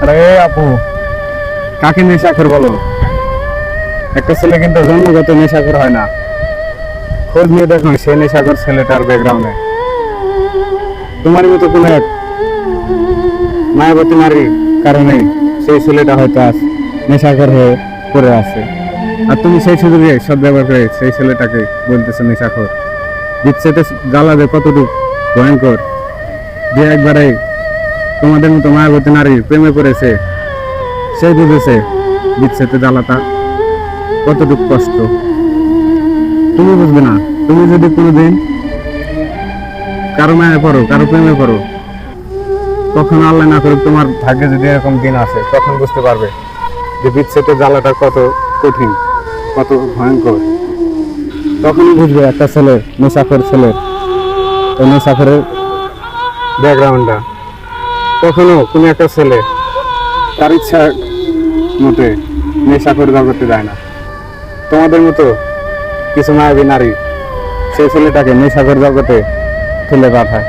আরে আপু, কাকে নেশাখোর বলো? একটা ছেলে কিন্তু জন্মগত নেশাখোর হয় না। খোঁজ নিয়ে দেখো সে নেশাখোর ছেলেটার ব্যাকগ্রাউন্ডে তোমার মতো কোন এক মায়াবতী নারীর কারণে সেই ছেলেটা হয়তো আজ নেশাখোর হয়ে পড়ে আছে। আর তুমি সেই সুযোগে সদ্ব্যবহার করে সেই ছেলেটাকে বলতেছো নেশাখোর। বিচ্ছেদের জ্বালা যে কতটুকু ভয়ঙ্কর, যে একবারে তোমাদের মতো মায়াবতী নারীর প্রেমে পড়েছে সে বুঝেছে বিচ্ছেদের জ্বালাটা কতটুকু কষ্ট। তুমি বুঝবে না। তুমি যদি কোনোদিন কারো মায়ে পড়ো, কারো প্রেমে পড়ো, তখন আল্লাহ না করুক তোমার ভাগ্যে যদি এরকম দিন আসে, তখন বুঝতে পারবে যে বিচ্ছেদের জ্বালাটা কত কঠিন, কত ভয়ঙ্কর। তখনই বুঝবে একটা ছেলে, নেশাখোর ছেলের, ওই নেশাখোরের ব্যাকগ্রাউন্ডটা। কখনো কোনো একটা ছেলে তার ইচ্ছা মতে নেশাখোর জগতে যায় না। তোমাদের মতো কিছু মায়াবী নারী সেই ছেলেটাকে নেশাখোর জগতে ঠেলে পাঠায়।